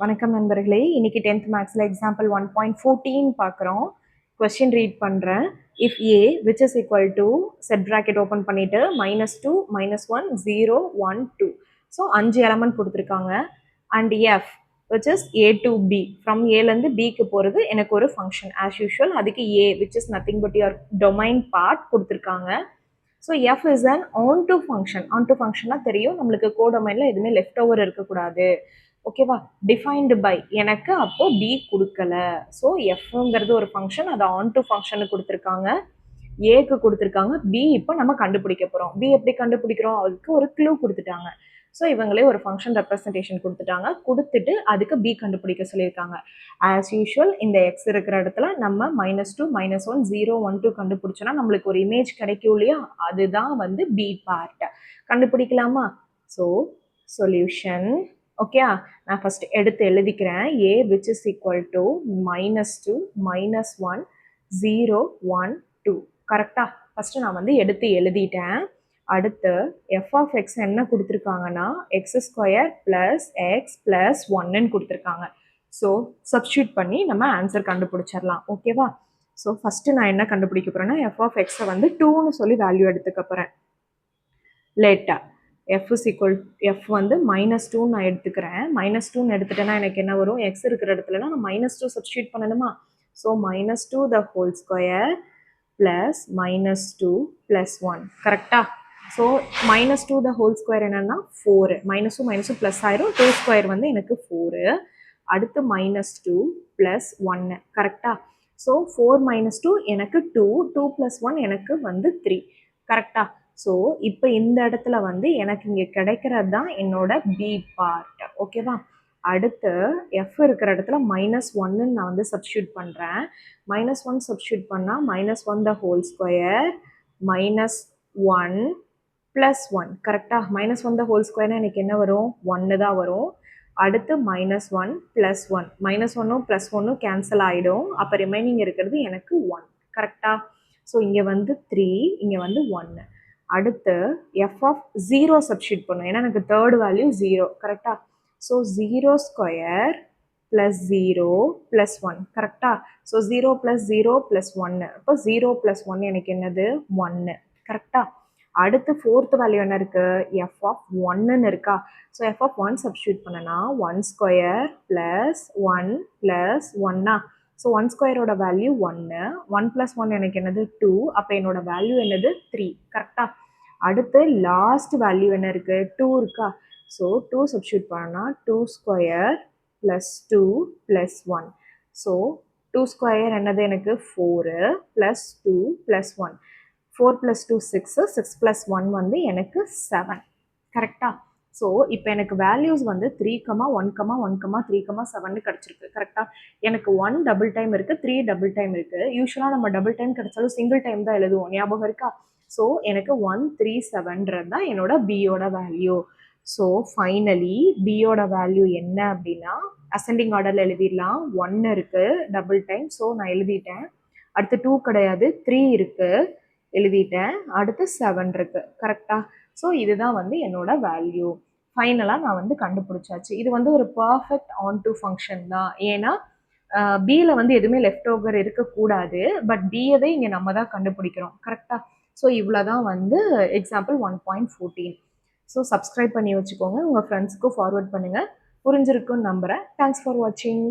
வணக்கம் நண்பர்களே. இன்னைக்கு 10th மேக்ஸில் எக்ஸாம்பிள் 1.14 பார்க்குறோம். கொஸ்டின் ரீட் பண்ணுறேன். If A which is equal to set bracket open பண்ணிவிட்டு -2 -1 0 1 2. ஸோ 5 எலமெண்ட் கொடுத்துருக்காங்க. And f which is A to B, from ஏலேருந்து பிக்கு போகிறது எனக்கு ஒரு ஃபங்க்ஷன் ஆஸ் யூஷுவல். அதுக்கு A which is nothing but your domain part கொடுத்துருக்காங்க. So f is an onto function. Onto ஃபங்க்ஷனாக தெரியும் நம்மளுக்கு கோடொமைனில் எதுவுமே லெஃப்ட் ஓவர் இருக்கக்கூடாது. ஓகேவா? டிஃபைன்டு பை எனக்கு அப்போ பி கொடுக்கல. ஸோ எஃப்ங்கிறது ஒரு ஃபங்க்ஷன், அதை ஆன் டு ஃபங்க்ஷனுக்கு கொடுத்துருக்காங்க, ஏக்கு கொடுத்துருக்காங்க. பி இப்போ நம்ம கண்டுபிடிக்க போகிறோம். பி எப்படி கண்டுபிடிக்கிறோம்? அதுக்கு ஒரு க்ளூ கொடுத்துட்டாங்க. ஸோ இவங்களே ஒரு ஃபங்க்ஷன் ரெப்ரஸன்டேஷன் கொடுத்துட்டாங்க. கொடுத்துட்டு அதுக்கு பி கண்டுபிடிக்க சொல்லியிருக்காங்க. ஆஸ் யூஷுவல் இந்த எக்ஸ் இருக்கிற இடத்துல நம்ம -2 -1 0 1 2 கண்டுபிடிச்சோன்னா நம்மளுக்கு ஒரு இமேஜ் கிடைக்கும் இல்லையா? அதுதான் வந்து பி பார்ட். கண்டுபிடிக்கலாமா? So solution. ஓகே, நான் ஃபர்ஸ்ட் எடுத்து எழுதிக்கிறேன். A which is equal to -2 -1 0 1 2. கரெக்டா? ஃபர்ஸ்ட் நான் வந்து எடுத்து எழுதிட்டேன். அடுத்து எஃப் ஆஃப் எக்ஸ் என்ன கொடுத்துருக்காங்கன்னா x² + x + 1ன்னு கொடுத்துருக்காங்க. ஸோ சப்ஸ்டியூட் பண்ணி நம்ம ஆன்சர் கண்டுபிடிச்சிடலாம். ஓகேவா? ஸோ ஃபர்ஸ்ட் நான் என்ன கண்டுபிடிக்க போறேன்னா எஃப் ஆஃப் எக்ஸை வந்து 2ன்னு சொல்லி வேல்யூ எடுத்துக்க போறேன். லேட்டா எஃப் இஸ் ஈக்குவல் எஃப் வந்து -2 நான் எடுத்துக்கிறேன். -2 எடுத்துட்டேன்னா எனக்கு என்ன வரும்? எக்ஸ் இருக்கிற இடத்துல நான் -2 சப்ஸ்டியூட் பண்ணணுமா? So -2 the whole square plus -2 + 1. கரெக்டா? ஸோ -2 த ஹோல் ஸ்கொயர் என்னன்னா 4. -2 ப்ளஸ் ஆயிரும். 2 ஸ்கொயர் வந்து எனக்கு 4. அடுத்து -2 + 1. கரெக்டா? ஸோ 4 - 2 எனக்கு 2, 2 + 1 எனக்கு வந்து 3. கரெக்டா? ஸோ இப்போ இந்த இடத்துல வந்து எனக்கு இங்கே கிடைக்கிறது தான் என்னோட பி பார்ட். ஓகேவா? அடுத்து எஃப் இருக்கிற இடத்துல -1ன்னு நான் வந்து சப்ஸ்டியூட் பண்ணுறேன். -1 சப்ஸ்டியூட் பண்ணால் -1 த ஹோல் ஸ்கொயர் -1 + 1. கரெக்டாக? -1 த ஹோல் ஸ்கொயர்னா எனக்கு என்ன வரும்? 1 தான் வரும். அடுத்து -1 + 1. -1ம் +1ம் கேன்சல் ஆகிடும். அப்போ ரிமைனிங் இருக்கிறது எனக்கு 1. கரெக்டாக? ஸோ இங்கே வந்து 3, இங்கே வந்து 1. அடுத்து எஃப் ஆஃப் 0 சப்ஸ்டியூட் பண்ணும். ஏன்னா எனக்கு தேர்ட் வேல்யூ 0. கரெக்டா? ஸோ 0² + 0 + 1. கரெக்டா? ஸோ 0 + 0 + 1. இப்போ 0 + 1 எனக்கு என்னது? 1. கரெக்டா? அடுத்து ஃபோர்த் வேல்யூ என்ன இருக்கு? எஃப் ஆஃப் 1ன்னு இருக்கா? ஸோ எஃப் ஆஃப் 1 சப்ஸ்டியூட் பண்ணனா 1² + 1 + 1. ஸோ 1 ஸ்கொயரோட வேல்யூ 1. 1 + 1 எனக்கு என்னது? 2. அப்போ என்னோட வேல்யூ என்னது? 3. கரெக்டா? அடுத்து லாஸ்ட் வேல்யூ என்ன இருக்கு? 2 இருக்கா? ஸோ 2 சப்ஸ்டியூட் பண்ணால் 2² + 2 + 1. ஸோ 2 ஸ்கொயர் என்னது எனக்கு? 4 + 2 + 1. 4 + 2 6, 6 + 1 வந்து எனக்கு 7. கரெக்டா? ஸோ இப்போ எனக்கு வேல்யூஸ் வந்து 3, 1, 1, 3, 7 கிடச்சிருக்கு. கரெக்டாக? எனக்கு 1 டபுள் டைம் இருக்குது, 3 டபுள் டைம் இருக்குது. யூஸ்வலாக நம்ம டபுள் டைம் கிடைச்சாலும் சிங்கிள் டைம் தான் எழுதுவோம். ஞாபகம் இருக்கா? ஸோ எனக்கு 137 தான் என்னோட பியோட வேல்யூ. ஸோ ஃபைனலி பியோட வேல்யூ என்ன அப்படின்னா அசெண்டிங் ஆர்டரில் எழுதிடலாம். 1 இருக்குது டபுள் டைம், ஸோ நான் எழுதிட்டேன். அடுத்து 2 கிடையாது, 3 இருக்குது, எழுதிட்டேன். அடுத்து 7 இருக்குது. கரெக்டாக? ஸோ இதுதான் வந்து என்னோட வேல்யூ. ஃபைனலாக நான் வந்து கண்டுபிடிச்சாச்சு. இது வந்து ஒரு பர்ஃபெக்ட் ஆன் டு ஃபங்க்ஷன் தான். ஏன்னா பியில் வந்து எதுவுமே லெஃப்ட் ஓவர் இருக்கக்கூடாது. பட் பியவே இங்கே நம்ம தான் கண்டுபிடிக்கிறோம். கரெக்டாக? ஸோ இவ்வளோ தான் வந்து எக்ஸாம்பிள் 1.14. ஸோ சப்ஸ்கிரைப் பண்ணி வச்சுக்கோங்க. உங்கள் ஃப்ரெண்ட்ஸுக்கும் ஃபார்வர்ட் பண்ணுங்கள். புரிஞ்சிருக்குன்னு நம்புகிறேன். தேங்க்ஸ் ஃபார் வாட்சிங்.